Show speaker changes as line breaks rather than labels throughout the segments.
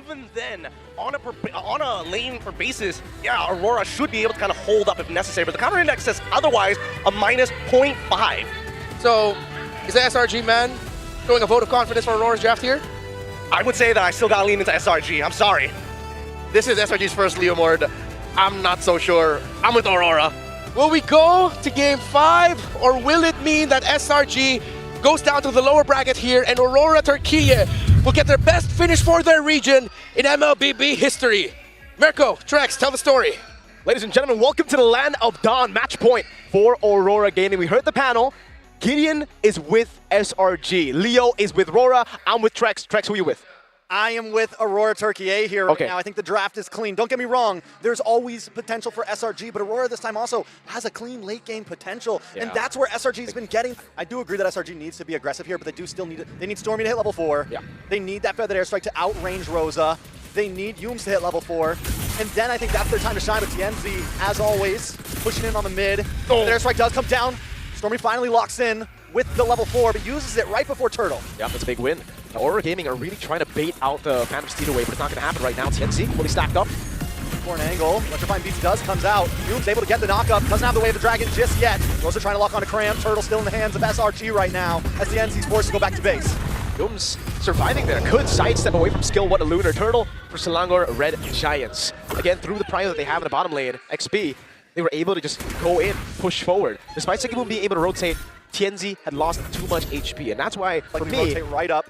even then, on a lane for bases, yeah, Aurora should be able to kind of hold up if necessary, but the counter index says otherwise a minus 0.5.
So, is the SRG man showing a vote of confidence for Aurora's draft here?
I would say that I still gotta lean into SRG. I'm sorry.
This is SRG's first Leo Mord. I'm not so sure. I'm with Aurora.
Will we go to Game 5, or will it mean that SRG goes down to the lower bracket here and Aurora Turkey will get their best finish for their region in MLBB history? Mirko, Trex, tell the story.
Ladies and gentlemen, welcome to the Land of Dawn match point for Aurora Gaming. We heard the panel. Gideon is with SRG. Leo is with Aurora. I'm with Trex. Trex, who are you with?
I am with Aurora Turkey here right now. I think the draft is clean. Don't get me wrong, there's always potential for SRG, but Aurora this time also has a clean late game potential, and that's where SRG's been getting. I do agree that SRG needs to be aggressive here, but they do still need it. They need Stormy to hit level 4. Yeah. They need that Feathered Airstrike to outrange Rosa. They need Yums to hit level 4. And then I think that's their time to shine with TNZ, as always, pushing in on the mid. Feathered Airstrike does come down. Stormy finally locks in with the level 4, but uses it right before Turtle.
Yeah, that's a big win. Now, Aurora Gaming are really trying to bait out the Phantom Steed away, but it's not going to happen right now. TNC fully stacked up.
For an angle, Electrifying Beats does, comes out. Yums able to get the knockup, doesn't have the Wave of Dragon just yet. Rosa trying to lock onto Cram. Turtle still in the hands of SRG right now, as the NC's forced to go back to base.
Yums surviving there. Could sidestep away from skill 1 to Lunar Turtle for Selangor Red Giants. Again, through the prio that they have in the bottom lane, XP, they were able to just go in, push forward. Despite Sekiboom being able to rotate, TNZ had lost too much HP, and that's why, for me...
rotate right up.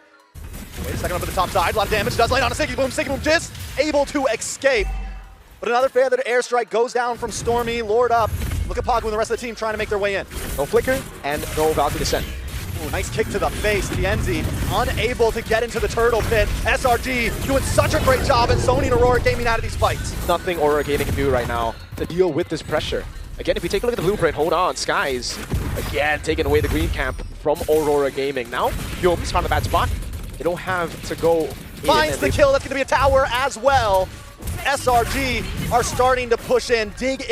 Wait a second up at the top side. A lot of damage does land on a Sekiboom. Sekiboom just able to escape. But another Feathered Airstrike goes down from Stormy. Lord up. Look at Pagu and the rest of the team trying to make their way in.
No flicker and no Valkyrie descent.
Ooh, nice kick to the face. TNZ unable to get into the Turtle Pit. SRG doing such a great job at zoning Aurora Gaming out of these fights.
Nothing Aurora Gaming can do right now to deal with this pressure. Again, if you take a look at the blueprint, hold on, Skies, again, taking away the green camp from Aurora Gaming. Now, Yums found a bad spot. They don't have to go
Finds the kill, that's gonna be a tower as well. SRG are starting to push in, dig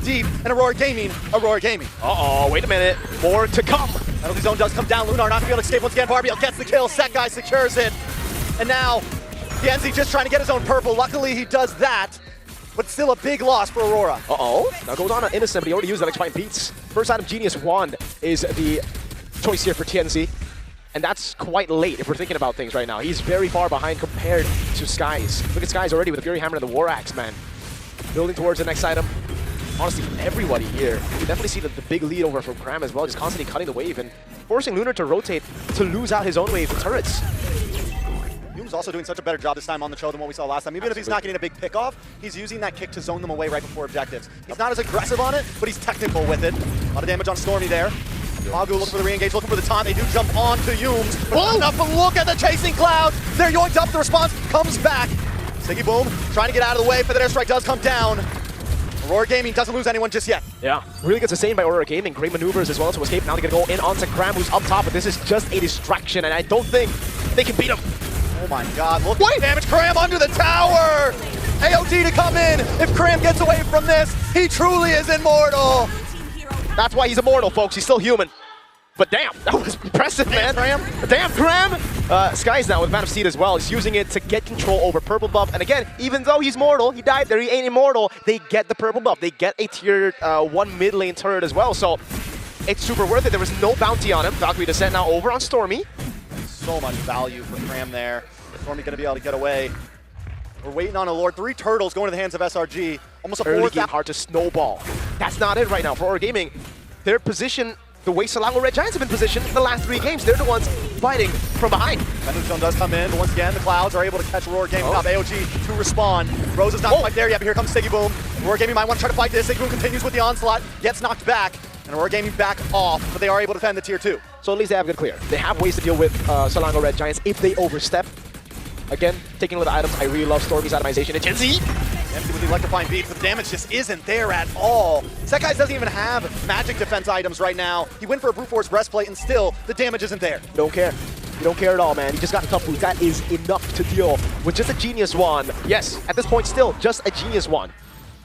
deep, and Aurora Gaming.
Uh-oh, wait a minute, more to come.
Penalty zone does come down, Lunar not gonna be able to escape once again. Barbiel gets the kill, Set Guy secures it. And now, Yenzi just trying to get his own purple. Luckily, he does that. But still a big loss for Aurora.
Uh-oh. Now goes on Innocent, but he already used Electrifying Beats. First item, Genius Wand, is the choice here for TNC. And that's quite late if we're thinking about things right now. He's very far behind compared to Skies. Look at Skies already with the Fury Hammer and the War Axe, man. Building towards the next item. Honestly, everybody here. You can definitely see the big lead over from Cram as well, just constantly cutting the wave and forcing Lunar to rotate to lose out his own wave with turrets.
Yums also doing such a better job this time on the show than what we saw last time. Even if he's not getting a big pick off, he's using that kick to zone them away right before objectives. He's not as aggressive on it, but he's technical with it. A lot of damage on Stormy there. Pagu looking for the re-engage, looking for the taunt. They do jump on to Yums. Enough, but look at the chasing clouds. They're yoinked up. The response comes back. Sekiboom trying to get out of the way. Feathered Airstrike does come down. Aurora Gaming doesn't lose anyone just yet.
Yeah, really good sustain by Aurora Gaming. Great maneuvers as well to escape. Now they're going to go in onto Cram, who's up top, but this is just a distraction, and I don't think they can beat him.
Oh my god, look at the damage. Cram under the tower! AOT to come in. If Cram gets away from this, he truly is immortal.
That's why he's immortal, folks. He's still human. But damn, that was impressive, man. Damn, Cram! Skies now with Phantom Steed as well. He's using it to get control over purple buff. And again, even though he's mortal, he died there, he ain't immortal, they get the purple buff. They get a tier 1 mid lane turret as well. So it's super worth it. There was no bounty on him. Valkyrie Descent now over on Stormy.
So much value for Cram there. Stormy gonna be able to get away. We're waiting on a Lord. 3 turtles going to the hands of SRG. Almost a
early game hard to snowball. That's not it right now for Aurora Gaming. Their position, the way Selangor Red Giants have been positioned in the last 3 games, they're the ones fighting from behind.
Penalty zone does come in, but once again, the Clouds are able to catch Aurora Gaming up. AOG to respond. Rose is not quite there yet, but here comes Sekiboom. Aurora Gaming might want to try to fight this. Sekiboom continues with the onslaught, gets knocked back, and Aurora Gaming back off, but they are able to defend the tier 2.
So at least they have good clear. They have ways to deal with Selangor Red Giants if they overstep. Again, taking a look at the items, I really love Stormy's itemization. It's Genzi!
Empty with the Electrifying Beat, but the damage just isn't there at all. Setguys doesn't even have magic defense items right now. He went for a Brute Force breastplate, and still, the damage isn't there.
Don't care. You don't care at all, man. He just got a tough boost. That is enough to deal with just a Genius Wand. Yes, at this point, still just a Genius Wand.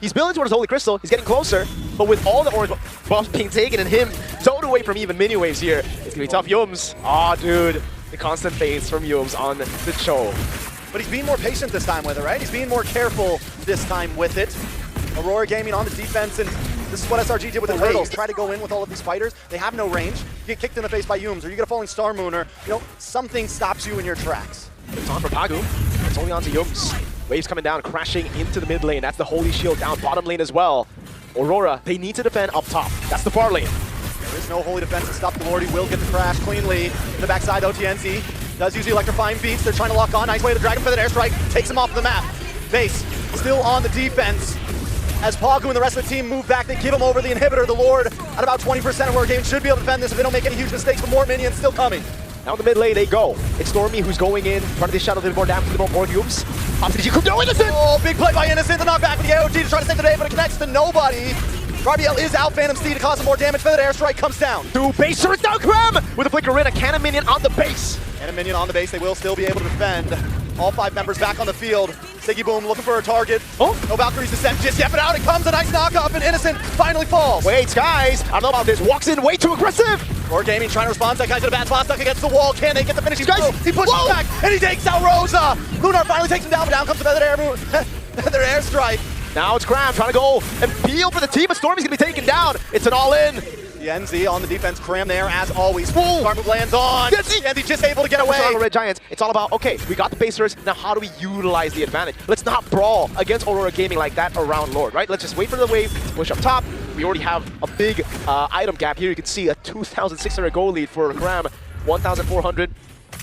He's building towards Holy Crystal. He's getting closer, but with all the orange buffs being taken and him zoned away from even mini waves here, it's gonna be tough. Yums. Aw, dude. The constant fades from Yums on the Cho.
but he's being more patient this time with it, right? He's being more careful this time with it. Aurora Gaming on the defense, and this is what SRG did with the Turtles. Try to go in with all of these fighters. They have no range. You get kicked in the face by Yums, or you get a falling Star Moon, or something stops you in your tracks.
It's on for Pagu. It's only on to Yums. Waves coming down, crashing into the mid lane. That's the Holy Shield down bottom lane as well. Aurora, they need to defend up top. That's the far lane.
There is no holy defense to stop the Lord. He will get the crash cleanly. In the backside, OTNZ does use the electrifying beats. They're trying to lock on. Nice way to Dragon Feather Airstrike. Takes him off the map. Base still on the defense. As Pagu and the rest of the team move back, they give him over the inhibitor. The Lord at about 20% of where Gaming should be able to defend this if they don't make any huge mistakes, but more minions still coming.
Now in the mid lane they go. It's Stormy who's going in, trying to dish out a little more damage, a little more Yums. Opposite Kudo, Innocent!
Oh, big play by Innocent. The knockback with the AOG to try to save the day, but it connects to nobody. Rabiel is out, Phantom Steed to cause some more damage. Feathered Airstrike comes down.
To base, it's down Cram! With a flicker in, a cannon minion on the base.
And a minion on the base, they will still be able to defend. All 5 members back on the field. Siggy Boom looking for a target.
Oh.
No Valkyrie's descent just yet, but out it comes. A nice knockoff, and Innocent finally falls.
Wait, guys, I don't know about this. Walks in way too aggressive.
Aurora Gaming trying to respond. That guy's in a bad spot, stuck against the wall. Can they get the finishing blow? He pushes back, and he takes out Rosa. Lunar finally takes him down, but down comes the Feathered Airstrike.
Now it's Cram trying to go and peel for the team, but Stormy's gonna be taken down. It's an all-in.
The NZ on the defense, Cram there as always. Smart move lands on. NZ just able to get away.
Selangor Red Giants, it's all about, okay, we got the basers, now how do we utilize the advantage? Let's not brawl against Aurora Gaming like that around Lord, right? Let's just wait for the wave to push up top. We already have a big item gap here. You can see a 2,600 goal lead for Cram, 1,400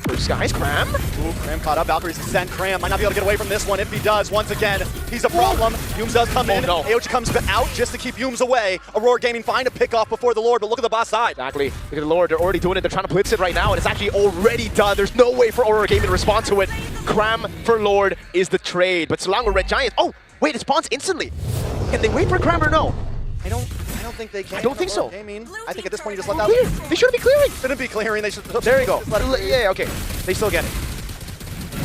for Skies. Cram?
Ooh, Cram caught up. Valkyrie's descent. Cram might not be able to get away from this one. If he does, once again, he's a problem. Yums does come in.
No.
AOG comes out just to keep Yums away. Aurora Gaming find a pick off before the Lord, but look at the boss side.
Exactly. Look at the Lord. They're already doing it. They're trying to blitz it right now, and it's actually already done. There's no way for Aurora Gaming to respond to it. Cram for Lord is the trade, but Selangor Red Giants. Oh, wait, it spawns instantly. Can they wait for Cram or no?
I don't think they can.
I don't think so.
Gaming. I think at this point you just let that.
They shouldn't be clearing.
Shouldn't be clearing. They should.
There you go.
Yeah,
okay. They still get it.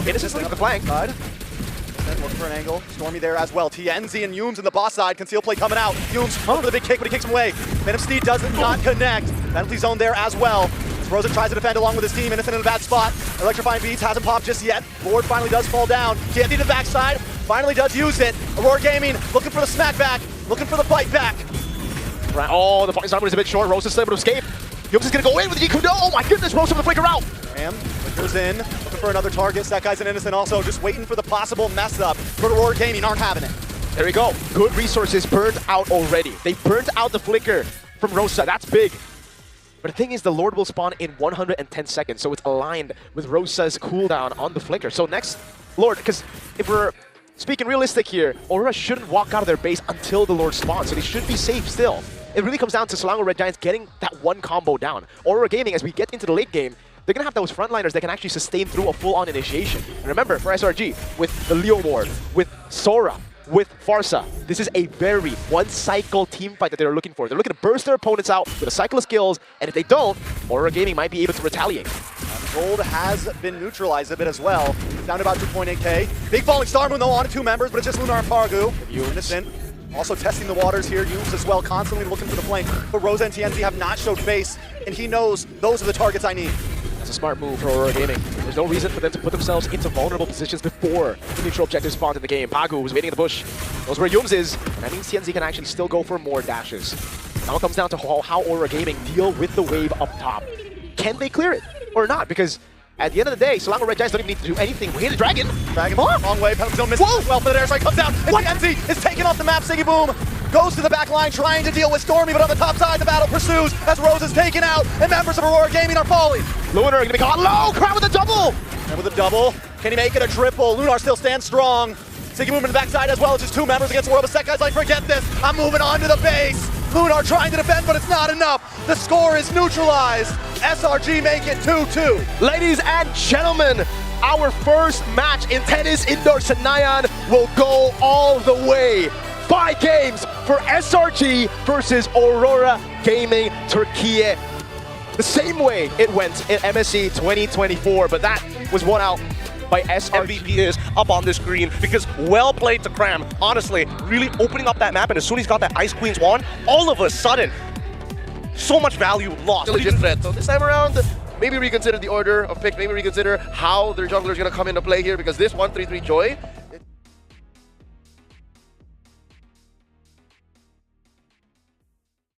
Innocent's looking at the flank.
Side. Then looking for an angle. Stormy there as well. TNZ and Yums in the boss side. Conceal play coming out. Yums for the big kick, but he kicks him away. Phantom Steed does not connect. Penalty zone there as well. Rosa tries to defend along with his team. Innocent in a bad spot. Electrifying Beats hasn't popped just yet. Lord finally does fall down. TNZ to the backside. Finally does use it. Aurora Gaming looking for the smack back. Looking for the bite back.
Oh, the falling star is a bit short. Rosa's still able to escape. Yums is going to go in with the Kudo. Oh my goodness, Rosa with the flicker out.
Ram flickers in, looking for another target. That guy's an Innocent also, just waiting for the possible mess up. But Aurora Gaming aren't having it.
There we go. Good resources burned out already. They burned out the flicker from Rosa. That's big. But the thing is, the Lord will spawn in 110 seconds, so it's aligned with Rosa's cooldown on the flicker. So next, Lord, because if we're speaking realistic here, Aurora shouldn't walk out of their base until the Lord spawns, so they should be safe still. It really comes down to Selangor Red Giants getting that one combo down. Aurora Gaming, as we get into the late game, they're going to have those frontliners that can actually sustain through a full-on initiation. And remember, for SRG, with the Leo Ward, with Sora, with Farsa, this is a very one-cycle team fight that they're looking for. They're looking to burst their opponents out with a cycle of skills, and if they don't, Aurora Gaming might be able to retaliate.
Gold has been neutralized a bit as well. Down to about 2.8k. Big falling Star Moon though on to 2 members, but it's just Lunar and Pargu. Innocent. Also testing the waters here. Yums as well, constantly looking for the flank. But Rosa and TNZ have not showed face, and he knows those are the targets I need.
That's a smart move for Aurora Gaming. There's no reason for them to put themselves into vulnerable positions before the neutral objective spawned in the game. Pagu was waiting in the bush. Knows where Yums is, and that means TNZ can actually still go for more dashes. Now it comes down to how Aurora Gaming deal with the wave up top. Can they clear it or not? Because at the end of the day, Selangor Red Giants don't even need to do anything. We hit a dragon.
Dragon, long way. Penalty zone misses well, but the airstrike comes down. And TNZ is taken off the map. Siggy Boom goes to the back line trying to deal with Stormy, but on the top side, the battle pursues as Rose is taken out and members of Aurora Gaming are falling.
Lunar going to be caught low. Crowd with a double.
And with a double, can he make it a triple? Lunar still stands strong. Siggy Boom in the backside as well. It's just 2 members against World. But Set guy's like, forget this. I'm moving on to the base. Lunar trying to defend, but it's not enough. The score is neutralized. SRG make it 2-2.
Ladies and gentlemen, our first match in tennis indoor Senayan will go all the way. 5 games for SRG versus Aurora Gaming Turkey. The same way it went in MSC 2024, but that was won out by SRG.
MVP is up on the screen because well played to Cram. Honestly, really opening up that map, and as soon as he's got that Ice Queen's wand, all of a sudden, so much value lost.
Legit threat. So this time around,
maybe reconsider the order of picks, maybe reconsider how their jungler is going to come into play here, because this 1-3-3 Joy